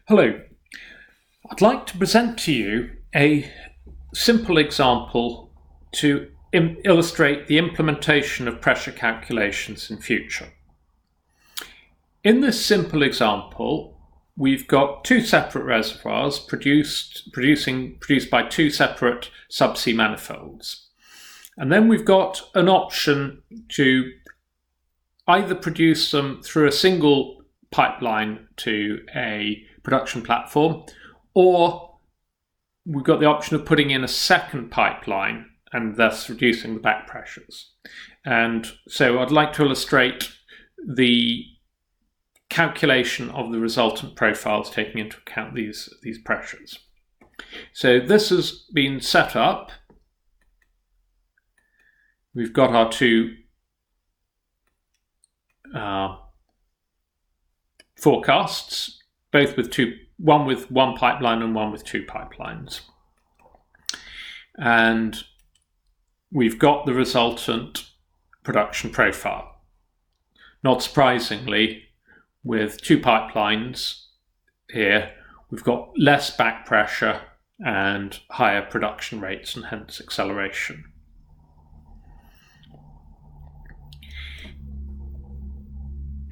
Hello, I'd like to present to you a simple example to illustrate the implementation of pressure calculations in future. In this simple example, we've got two separate reservoirs produced by two separate subsea manifolds. And then we've got an option to either produce them through a single pipeline to a production platform, or we've got the option of putting in a second pipeline and thus reducing the back pressures. And so I'd like to illustrate the calculation of the resultant profiles taking into account these pressures. So this has been set up. We've got our two forecasts, both with one with one pipeline and one with two pipelines. And we've got the resultant production profile. Not surprisingly, with two pipelines here, we've got less back pressure and higher production rates and hence acceleration.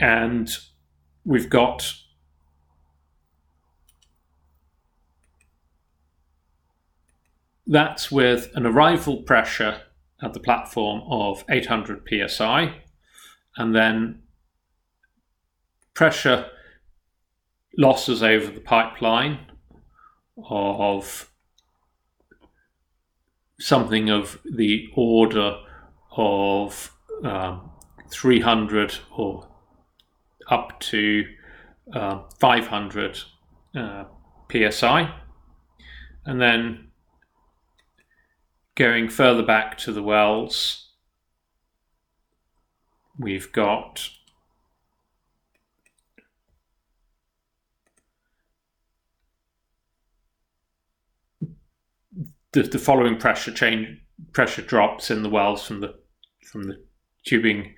And we've got that's with an arrival pressure at the platform of 800 psi, and then pressure losses over the pipeline of something of the order of 300 or up to 500 psi, and then going further back to the wells, we've got the following pressure drops in the wells from the tubing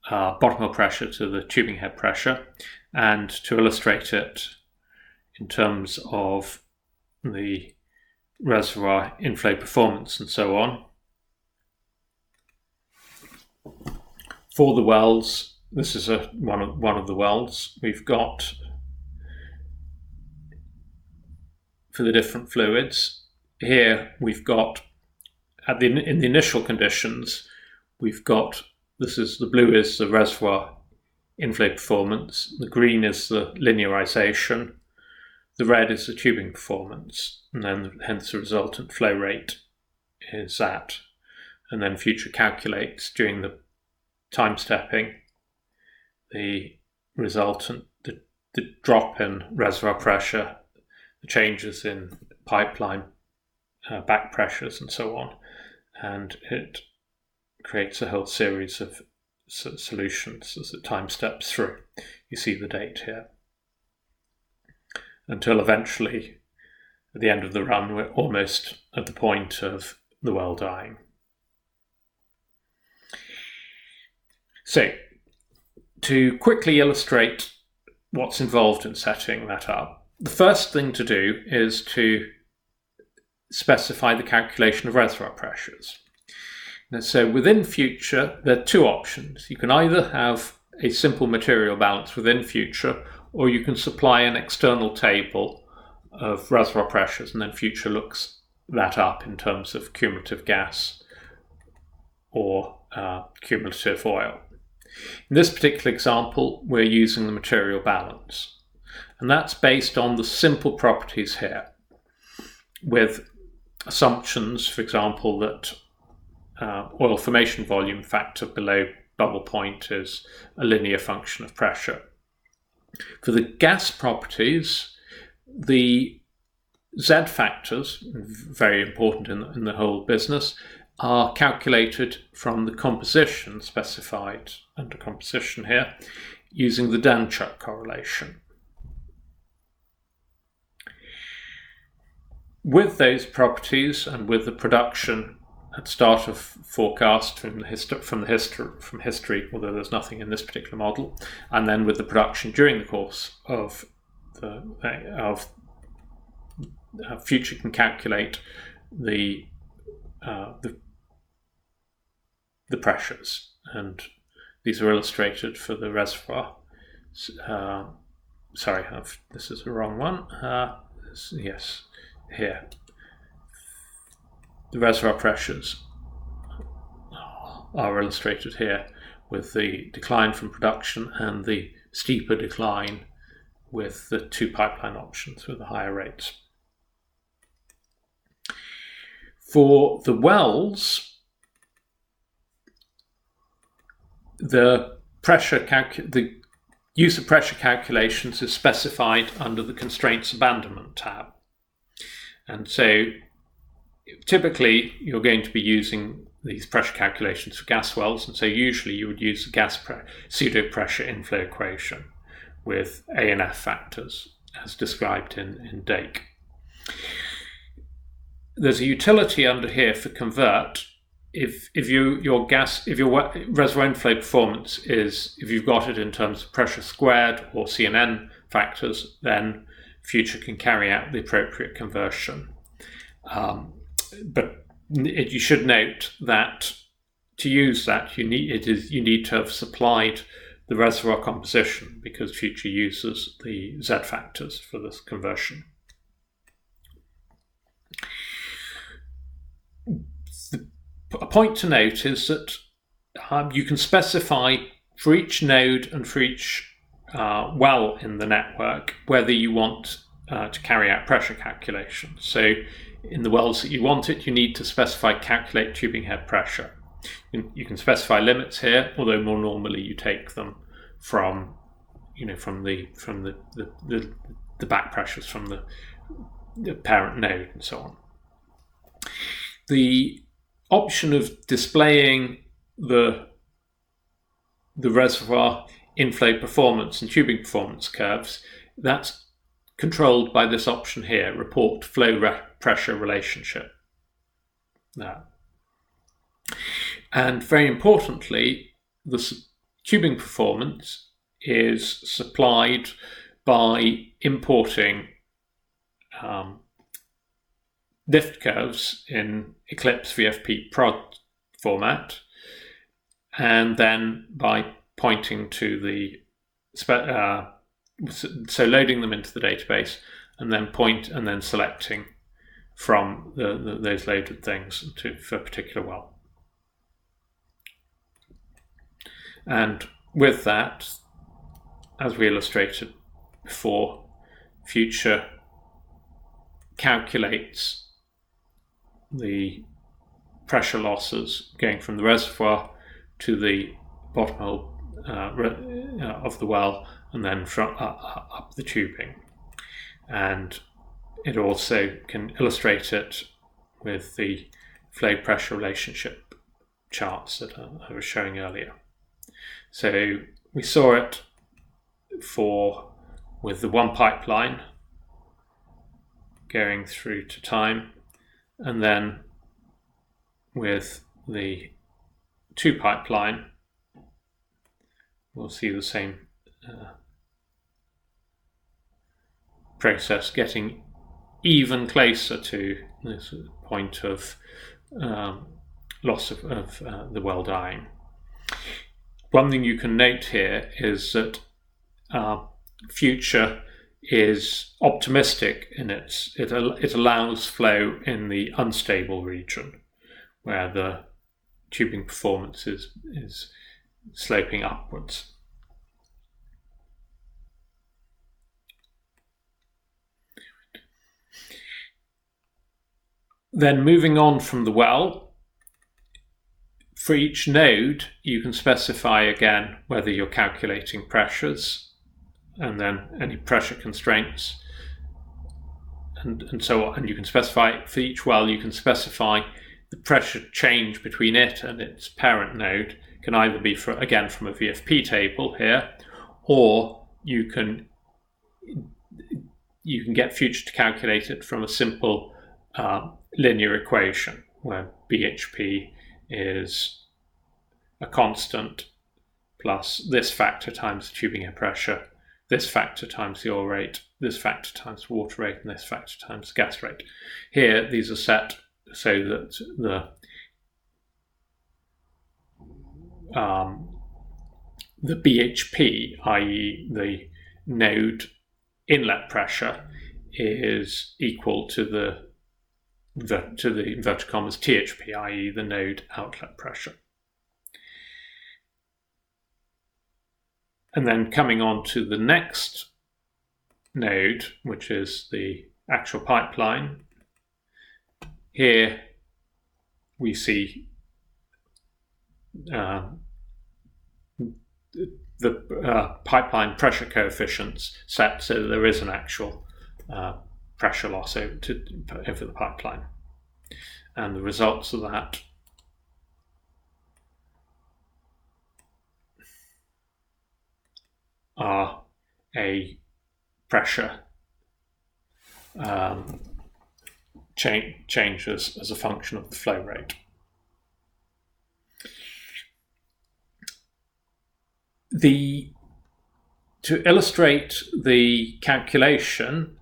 bottom hole pressure to the tubing head pressure. And to illustrate it in terms of the reservoir inflow performance and so on. For the wells, this is one of the wells. We've got, for the different fluids, here we've got in the initial conditions, we've got, the blue is the reservoir inflow performance, the green is the linearization, the red is the tubing performance, and then hence the resultant flow rate is that. And then future calculates during the time stepping the resultant, the drop in reservoir pressure, the changes in pipeline back pressures and so on. And it creates a whole series of solutions as the time steps through. You see the date here. Until eventually, at the end of the run, we're almost at the point of the well dying. So, to quickly illustrate what's involved in setting that up, the first thing to do is to specify the calculation of reservoir pressures. And so within future, there are two options. You can either have a simple material balance within future, or you can supply an external table of reservoir pressures, and then future looks that up in terms of cumulative gas or cumulative oil. In this particular example, we're using the material balance, and that's based on the simple properties here, with assumptions, for example, that oil formation volume factor below bubble point is a linear function of pressure. For the gas properties, the Z factors, very important in the whole business, are calculated from the composition specified under composition here, using the Danchuk correlation. With those properties and with the production at start of forecast from history, although there's nothing in this particular model, and then with the production during the course of Future can calculate the pressures, and these are illustrated for the reservoir. Sorry, this is the wrong one. Yes, here. The reservoir pressures are illustrated here with the decline from production and the steeper decline with the two pipeline options with the higher rates. For the wells, the use of pressure calculations is specified under the Constraints Abandonment tab. And so typically you're going to be using these pressure calculations for gas wells, and so usually you would use the pseudo-pressure inflow equation with A and F factors as described in DAKE. There's a utility under here for convert. If your reservoir inflow performance is, if you've got it in terms of pressure squared or CNN factors, then Future can carry out the appropriate conversion. But you should note that to use that, you need to have supplied the reservoir composition, because Future uses the Z factors for this conversion. A point to note is that you can specify for each node and for each well in the network whether you want to carry out pressure calculations. So in the wells that you want it, you need to specify calculate tubing head pressure. You can specify limits here, although more normally you take them from the back pressures from the parent node and so on. The option of displaying the reservoir inflow performance and tubing performance curves, that's controlled by this option here, report flow pressure relationship. Now, and very importantly, the tubing performance is supplied by importing lift curves in Eclipse VFP prod format, and then by pointing to the so loading them into the database and then selecting from those loaded things for a particular well. And with that, as we illustrated before, Future calculates the pressure losses going from the reservoir to the bottom hole of the well, and then from up the tubing. And it also can illustrate it with the flow pressure relationship charts that I was showing earlier. So we saw it with the one pipeline going through to time, and then with the two pipeline we'll see the same process getting even closer to this point of loss of the well dying. One thing you can note here is that Future is optimistic in it allows flow in the unstable region where the tubing performance is sloping upwards. Then moving on from the well, for each node you can specify again whether you're calculating pressures and then any pressure constraints and so on. And you can specify for each well, you can specify the pressure change between it and its parent node can either be from a VFP table here, or you can get Future to calculate it from a simple linear equation where BHP is a constant plus this factor times the tubing head pressure this factor times the oil rate, this factor times the water rate, and this factor times the gas rate. Here, these are set so that the BHP, i.e. the node inlet pressure, is equal to the inverted commas THP, i.e. the node outlet pressure. And then coming on to the next node, which is the actual pipeline, here we see the pipeline pressure coefficients set so that there is an actual pressure loss over the pipeline. And the results of that are a pressure changes as a function of the flow rate. To illustrate the calculation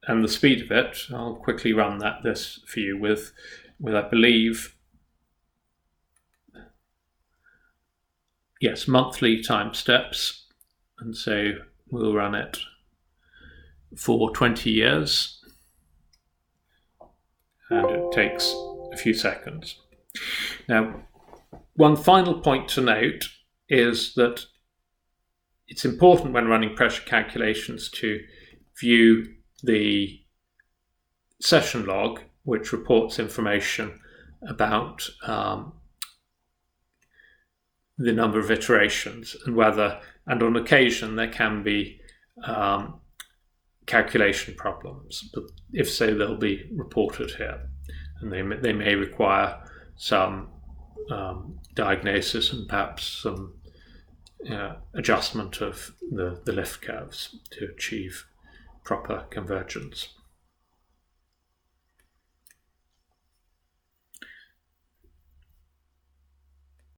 and the speed of it, I'll quickly run this for you with I believe, yes, monthly time steps. And so we'll run it for 20 years. And it takes a few seconds. Now, one final point to note is that it's important when running pressure calculations to view the session log, which reports information about the number of iterations and on occasion there can be calculation problems, but if so, they'll be reported here, and they may require some diagnosis and perhaps some adjustment of the lift curves to achieve proper convergence.